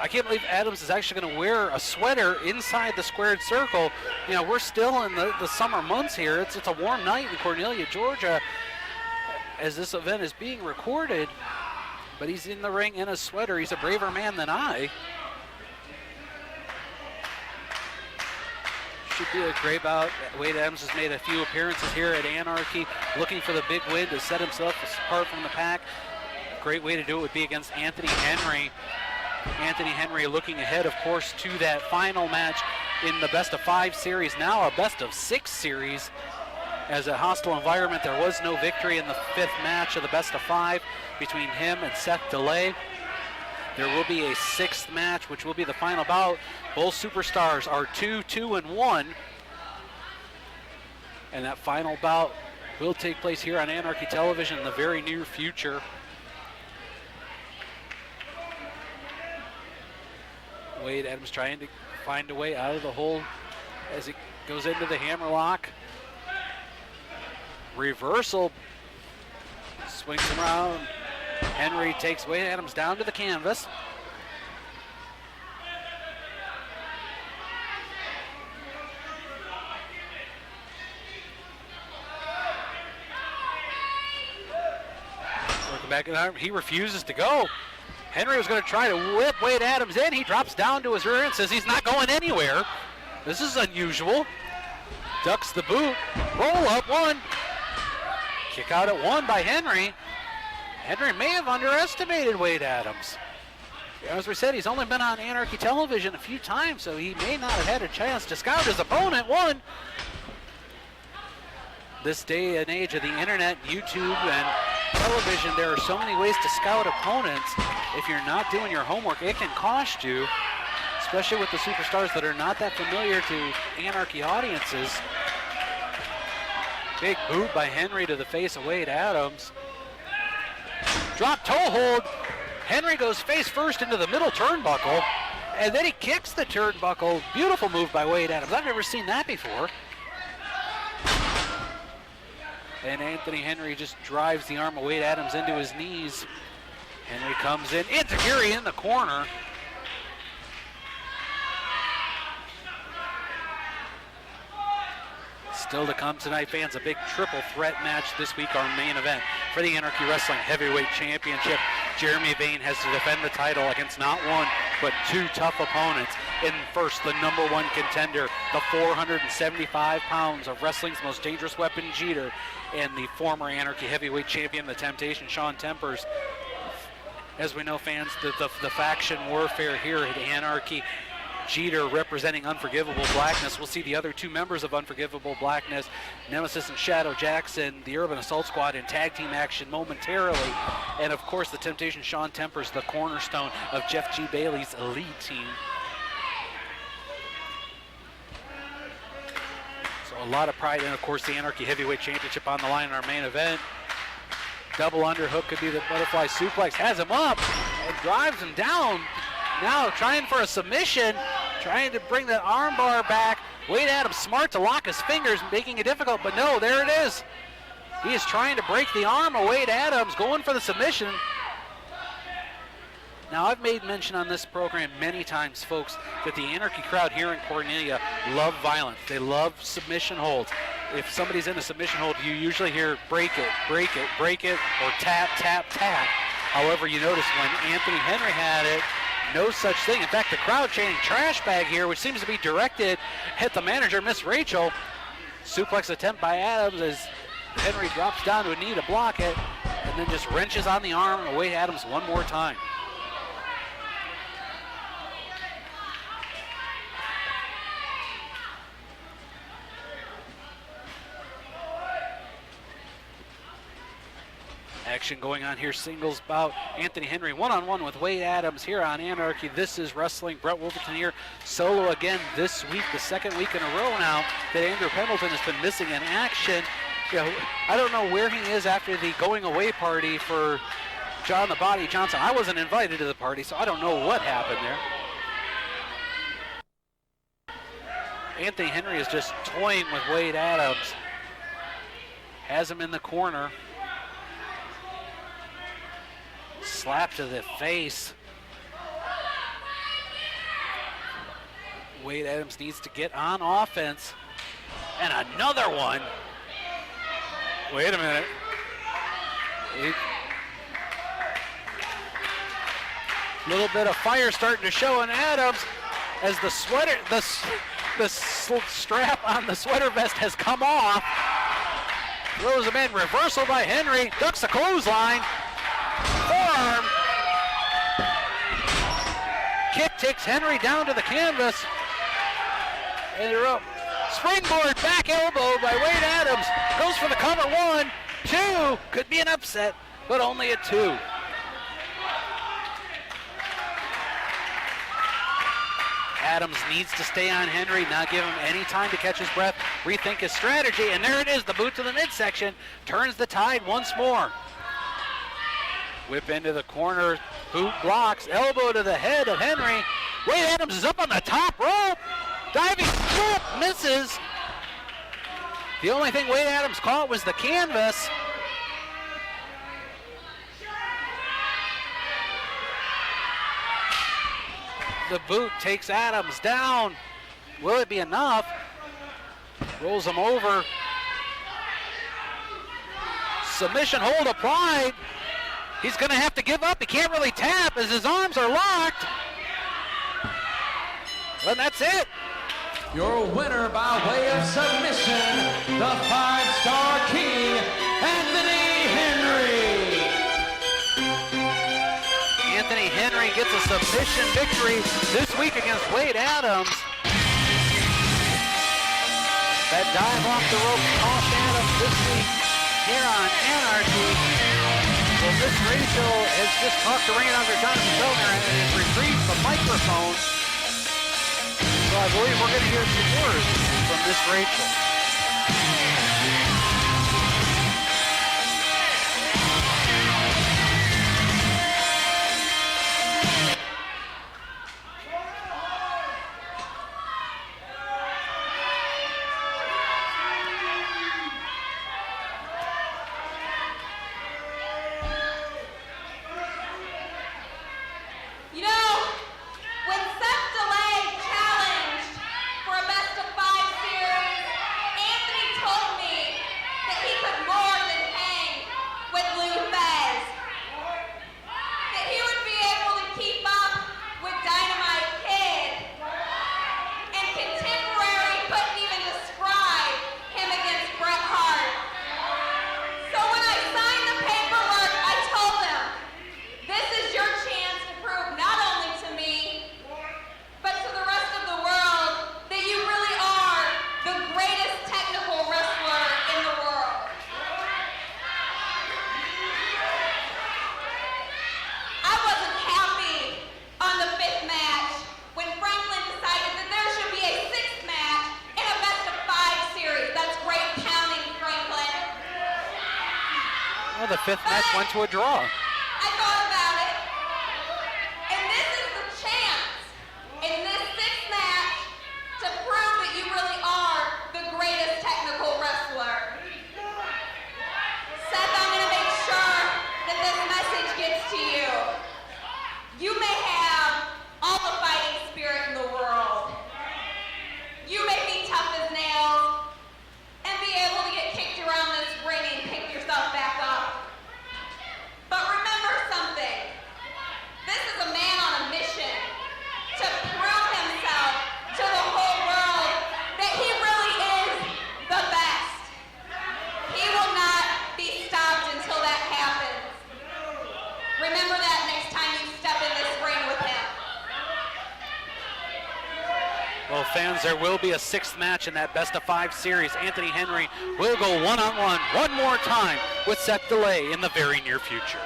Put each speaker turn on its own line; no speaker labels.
I can't believe Adams is actually going to wear a sweater inside the squared circle. You know, we're still in the summer months here. It's a warm night in Cornelia, Georgia, as this event is being recorded. But he's in the ring in a sweater. He's a braver man than I. Should be a great bout. Wade Adams has made a few appearances here at Anarchy, looking for the big win to set himself apart from the pack. Great way to do it would be against Anthony Henry. Anthony Henry looking ahead, of course, to that final match in the best-of-5 series, now a best-of-6 series. As a hostile environment, there was no victory in the 5th match of the best-of-5 between him and Seth DeLay. There will be a 6th match, which will be the final bout. Both superstars are 2-2-1. And that final bout will take place here on Anarchy Television in the very near future. Wade Adams trying to find a way out of the hole as he goes into the hammerlock. Reversal. Swings him around. Henry takes Wade Adams down to the canvas. Working back in arm. He refuses to go. Henry was going to try to whip Wade Adams in. He drops down to his rear and says he's not going anywhere. This is unusual. Ducks the boot. Roll up one. Kick out at 1 by Henry. Henry may have underestimated Wade Adams. As we said, he's only been on Anarchy Television a few times, so he may not have had a chance to scout his opponent. This day and age of the internet, YouTube, and television, there are so many ways to scout opponents. If you're not doing your homework, it can cost you, especially with the superstars that are not that familiar to Anarchy audiences. Big boot by Henry to the face of Wade Adams. Drop toe hold. Henry goes face first into the middle turnbuckle, and then he kicks the turnbuckle. Beautiful move by Wade Adams. I've never seen that before. And Anthony Henry just drives the arm of Wade Adams into his knees. Henry comes in. Enziguri in the corner. Still to come tonight, fans, a big triple threat match this week, our main event for the Anarchy Wrestling Heavyweight Championship. Jeremy Vane has to defend the title against not one, but 2 tough opponents. In first, the #1 contender, the 475 pounds of wrestling's most dangerous weapon, Jeter, and the former Anarchy Heavyweight Champion, the Temptation, Sean Tempers. As we know, fans, the faction warfare here at Anarchy. Jeter representing Unforgivable Blackness. We'll see the other 2 members of Unforgivable Blackness, Nemesis and Shadow Jackson, the Urban Assault Squad, in tag team action momentarily. And of course, the Temptation, Sean Tempers, the cornerstone of Jeff G. Bailey's elite team. So a lot of pride, and of course, the Anarchy Heavyweight Championship on the line in our main event. Double underhook could be the butterfly suplex. Has him up and drives him down. Now trying for a submission, trying to bring that arm bar back. Wade Adams smart to lock his fingers, making it difficult, but no, there it is. He is trying to break the arm of Wade Adams, going for the submission. Now, I've made mention on this program many times, folks, that the Anarchy crowd here in Cornelia love violence. They love submission holds. If somebody's in a submission hold, you usually hear break it, break it, break it, or tap, tap, tap. However, you notice when Anthony Henry had it, no such thing. In fact, the crowd chanting trash bag here, which seems to be directed at the manager, Miss Rachael. Suplex attempt by Adams as Henry drops down to a knee to block it, and then just wrenches on the arm of Wade Adams one more time. Action going on here, singles bout. Anthony Henry one-on-one with Wade Adams here on Anarchy. This is Wrestling. Brett Wolverton here, solo again this week, the 2nd week in a row now that Andrew Pendleton has been missing in action. You know, I don't know where he is after the going away party for John the Body Johnson. I wasn't invited to the party, so I don't know what happened there. Anthony Henry is just toying with Wade Adams. Has him in the corner. Slap to the face. Wade Adams needs to get on offense. And another one. Wait a minute. Little bit of fire starting to show in Adams as the sweater, the strap on the sweater vest has come off. Throws him in, reversal by Henry, ducks the clothesline, forearm. Kick takes Henry down to the canvas. And they're up. Springboard back elbow by Wade Adams. Goes for the cover, 1, 2. Could be an upset, but only a 2. Adams needs to stay on Henry, not give him any time to catch his breath, rethink his strategy, and there it is, the boot to the midsection, turns the tide once more. Whip into the corner, boot blocks, elbow to the head of Henry. Wade Adams is up on the top rope, diving flip, misses. The only thing Wade Adams caught was the canvas. The boot takes Adams down. Will it be enough? Rolls him over. Submission hold applied. He's going to have to give up. He can't really tap as his arms are locked. And that's it.
Your winner by way of submission, the 5-star king, Anthony Henry.
Anthony Henry gets a submission victory this week against Wade Adams. That dive off the rope cost Adams this week here on Anarchy. Well, Miss Rachael has just talked to ring announcer Jonathan Feldner and has retrieved the microphone. So I believe we're going to hear some words from Miss Rachael. The fifth match went to a draw.
I thought about it. And this is the chance in this sixth match to prove that you really are the greatest technical wrestler. Seth, I'm going to make sure that this message gets to you. You may have all the fighting spirit in the world. You may be tough as nails and be able to get kicked around this ring and pick yourself back up. But remember something. This is a man on a mission to prove himself to the whole world that he really is the best. He will not be stopped until that happens. Remember that next time you step in this ring with him.
Well, fans, there will be a sixth match in that best-of-5 series. Anthony Henry will go one-on-one one more time with Seth DeLay in the very near future.